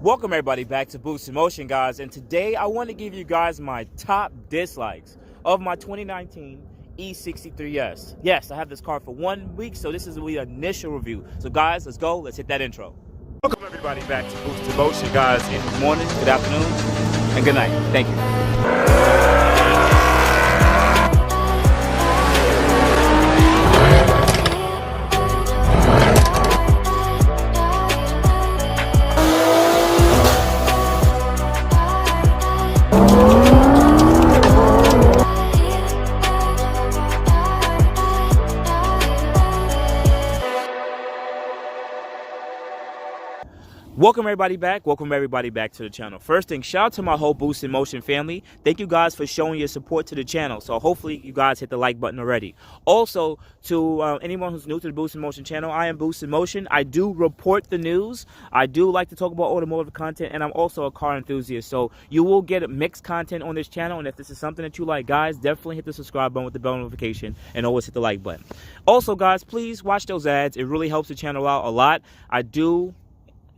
Welcome everybody back to Boost in Motion, guys, and today I want to give you guys my top dislikes of my 2019 E63s. Yes, I have this car for 1 week, so this is the initial review. So guys, let's go, let's hit that intro. Welcome everybody back to Boost in Motion, guys, in the morning, good afternoon, and good night. Thank you. Welcome everybody back to the channel. First thing, shout out to my whole Boost in Motion family. Thank you guys for showing your support to the channel. So hopefully you guys hit the like button already. Also, to anyone who's new to the Boost in Motion channel, I am Boost in Motion. I do report the news. I do like to talk about automotive content, and I'm also a car enthusiast. So you will get mixed content on this channel, and if this is something that you like, guys, definitely hit the subscribe button with the bell notification, and always hit the like button. Also, guys, please watch those ads. It really helps the channel out a lot. I do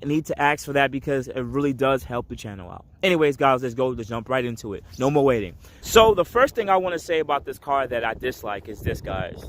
need to ask for that because it really does help the channel out. Anyways, guys, let's jump right into it. No more waiting. So the first thing I want to say about this car that I dislike is this, guys.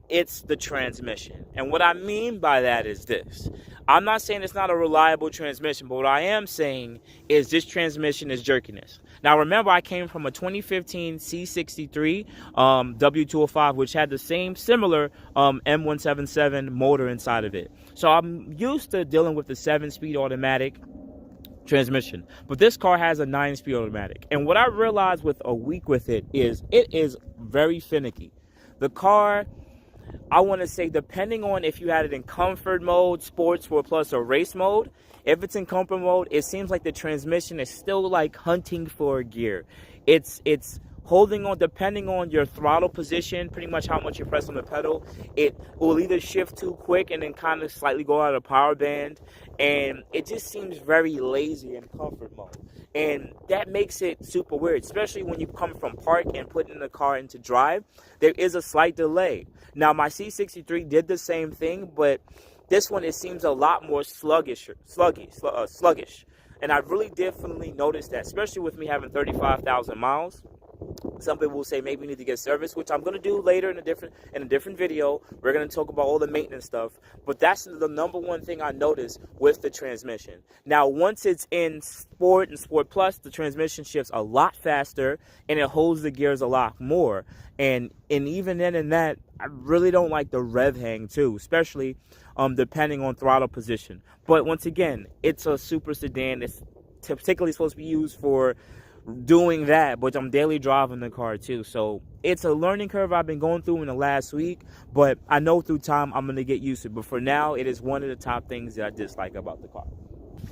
It's the transmission. And what I mean by that is this. I'm not saying it's not a reliable transmission, but what I am saying is this transmission is jerkiness. Now, remember, I came from a 2015 C63 W205, which had the similar M177 motor inside of it. So I'm used to dealing with the 7-speed automatic transmission, but this car has a 9-speed automatic. And what I realized with a week with it is very finicky. The car, I want to say, depending on if you had it in comfort mode, sports, 4 plus, or race mode, if it's in comfort mode, it seems like the transmission is still like hunting for a gear. It's holding on, depending on your throttle position, pretty much how much you press on the pedal, it will either shift too quick and then kind of slightly go out of power band, and it just seems very lazy in comfort mode. And that makes it super weird, especially when you come from park and putting the car into drive. There is a slight delay. Now, my C63 did the same thing, but this one, it seems a lot more sluggish. And I really definitely noticed that, especially with me having 35,000 miles. Some people will say maybe you need to get service, which I'm going to do later in a different video. We're going to talk about all the maintenance stuff. But that's the number one thing I noticed with the transmission. Now, once it's in Sport and Sport Plus, the transmission shifts a lot faster and it holds the gears a lot more. And even then in that, I really don't like the rev hang too, especially depending on throttle position. But once again, it's a super sedan. It's particularly supposed to be used for doing that, but I'm daily driving the car too, so it's a learning curve I've been going through in the last week, but I know through time I'm going to get used to it. But for now, it is one of the top things that I dislike about the car.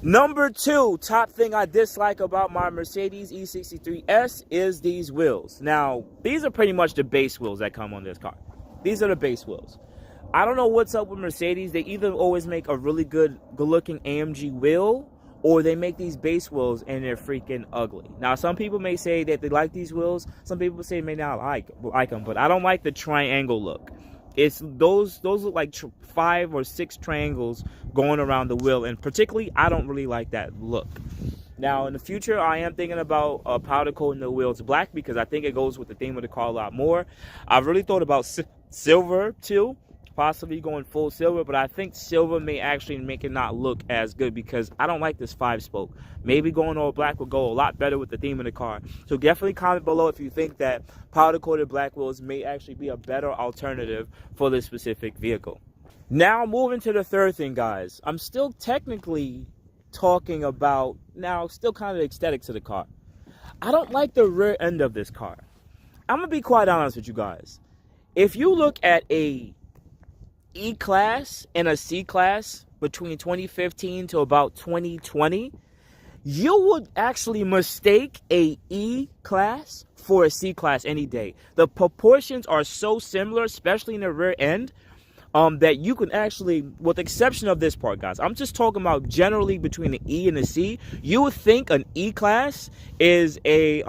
Number 2 top thing I dislike about my Mercedes E63s is these wheels. Now, these are pretty much the base wheels that come on this car. These are the base wheels. I don't know what's up with Mercedes. They either always make a really good looking AMG wheel, or they make these base wheels and they're freaking ugly. Now, some people may say that they like these wheels. Some people say may not like them, but I don't like the triangle look. It's those look like 5 or 6 triangles going around the wheel, and particularly, I don't really like that look. Now, in the future, I am thinking about powder coating the wheels black because I think it goes with the theme of the car a lot more. I've really thought about silver too. Possibly going full silver, but I think silver may actually make it not look as good because I don't like this 5-spoke. Maybe going all black will go a lot better with the theme of the car. So definitely comment below if you think that powder coated black wheels may actually be a better alternative for this specific vehicle. Now, moving to the third thing, guys. I'm still technically talking about, now, still kind of aesthetics of the car. I don't like the rear end of this car. I'm going to be quite honest with you guys. If you look at a E-Class and a C-Class between 2015 to about 2020, you would actually mistake a E-Class for a C-Class any day. The proportions are so similar, especially in the rear end, that you can actually, with the exception of this part, guys, I'm just talking about generally between the E and the C, you would think an E-Class is a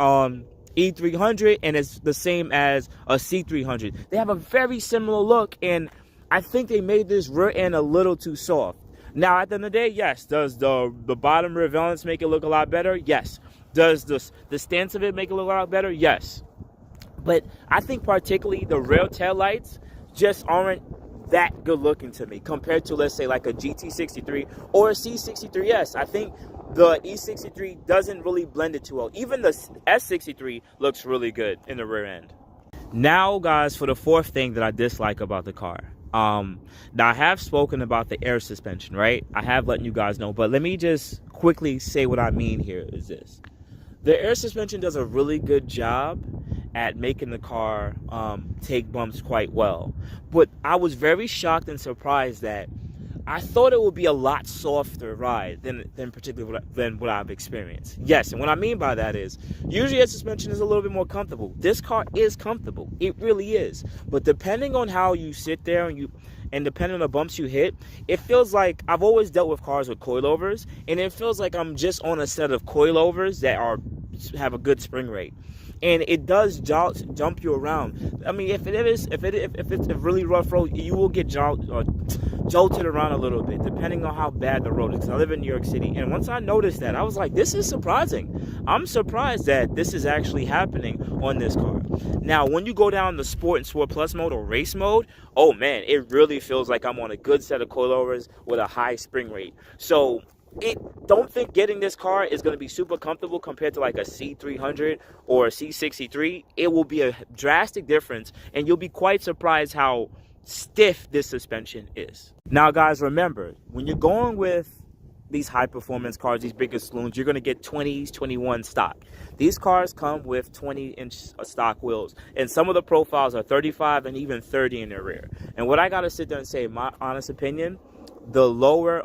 E300 and it's the same as a C300. They have a very similar look, and I think they made this rear end a little too soft. Now, at the end of the day, yes. Does the bottom rear valance make it look a lot better? Yes. Does the stance of it make it look a lot better? Yes. But I think particularly the rear tail lights just aren't that good looking to me compared to, let's say, like a GT63 or a C63s. I think the E63 doesn't really blend it too well. Even the S63 looks really good in the rear end. Now, guys, for the fourth thing that I dislike about the car. Now, I have spoken about the air suspension, right? I have letting you guys know, but let me just quickly say what I mean here is this. The air suspension does a really good job at making the car take bumps quite well. But I was very shocked and surprised that I thought it would be a lot softer ride than particularly what I've experienced. Yes, and what I mean by that is, usually air suspension is a little bit more comfortable. This car is comfortable. It really is. But depending on how you sit there and depending on the bumps you hit, it feels like I've always dealt with cars with coilovers, and it feels like I'm just on a set of coilovers that have a good spring rate. And it does jump you around. I mean, if it's a really rough road, you will get jolted around a little bit, depending on how bad the road is. 'Cause I live in New York City, and once I noticed that, I was like, this is surprising. I'm surprised that this is actually happening on this car. Now, when you go down the Sport and Sport Plus mode or race mode, oh man, it really feels like I'm on a good set of coilovers with a high spring rate. So don't think getting this car is going to be super comfortable compared to like a C300 or a C63. It will be a drastic difference, and you'll be quite surprised how stiff this suspension is. Now, guys, remember, when you're going with these high performance cars, these bigger saloons, you're going to get 20s, 21 stock. These cars come with 20-inch stock wheels, and some of the profiles are 35 and even 30 in their rear. And what I got to sit there and say, my honest opinion, the lower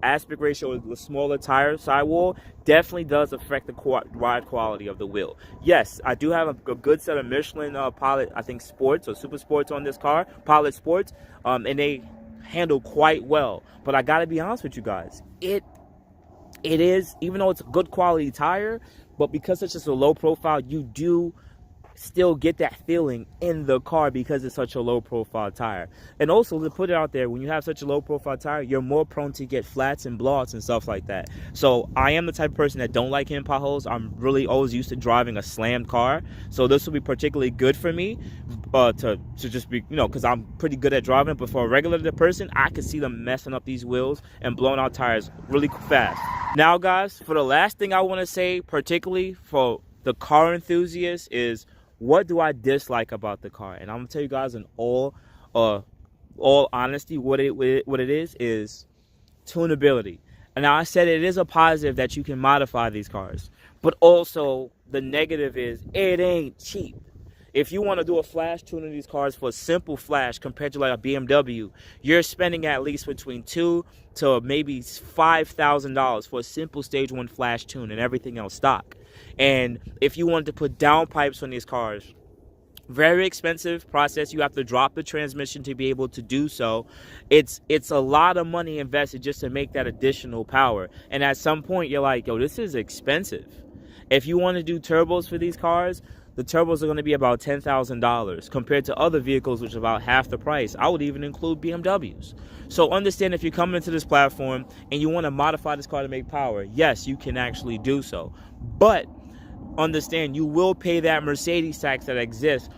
aspect ratio, the smaller tire sidewall, definitely does affect the ride quality of the wheel. Yes, I do have a good set of Michelin Pilot, I think Sports or Super Sports on this car, Pilot Sports, and they handle quite well. But I gotta be honest with you guys, it is, even though it's a good quality tire, but because it's just a low profile, you do still get that feeling in the car because it's such a low profile tire. And also, to put it out there, when you have such a low profile tire, you're more prone to get flats and blowouts and stuff like that. So I am the type of person that don't like hitting potholes. I'm really always used to driving a slammed car, so this will be particularly good for me to just be, because I'm pretty good at driving. But for a regular person, I can see them messing up these wheels and blowing out tires really fast. Now, guys, for the last thing I want to say, particularly for the car enthusiasts, is what do I dislike about the car? And I'm gonna tell you guys in all honesty, what it is tunability. And now I said it is a positive that you can modify these cars, but also the negative is it ain't cheap. If you want to do a flash tune of these cars for a simple flash compared to like a BMW, you're spending at least between $2,000 to maybe $5,000 for a simple stage 1 flash tune and everything else stock. And if you wanted to put downpipes on these cars, very expensive process. You have to drop the transmission to be able to do so. It's a lot of money invested just to make that additional power. And at some point, you're like, yo, this is expensive. If you want to do turbos for these cars, the turbos are going to be about $10,000 compared to other vehicles, which are about half the price. I would even include BMWs. So understand, if you're coming into this platform and you want to modify this car to make power, yes, you can actually do so. But understand, you will pay that Mercedes tax that exists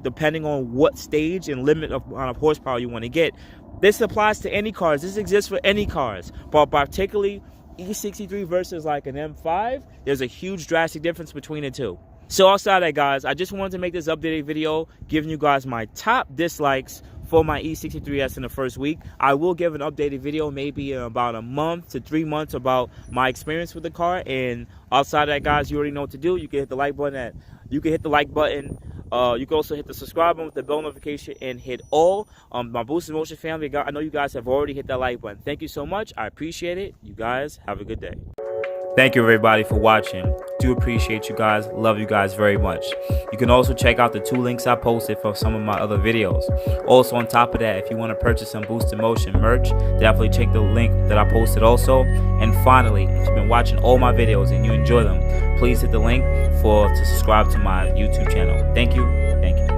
depending on what stage and limit of horsepower you want to get. This applies to any cars. This exists for any cars, but particularly E63 versus like an M5, there's a huge drastic difference between the two. So outside of that, guys, I just wanted to make this updated video giving you guys my top dislikes for my E63s in the first week. I will give an updated video maybe in about a month to 3 months about my experience with the car. And outside of that, guys, you already know what to do. You can hit the like button. You can also hit the subscribe button with the bell notification and hit all. My Boost in Motion family, I know you guys have already hit that like button. Thank you so much. I appreciate it. You guys have a good day. Thank you, everybody, for watching. Do appreciate you guys. Love you guys very much. You can also check out the 2 links I posted for some of my other videos. Also, on top of that, if you want to purchase some Boost in Motion merch, definitely check the link that I posted also. And finally, if you've been watching all my videos and you enjoy them, please hit the link to subscribe to my YouTube channel. Thank you. Thank you.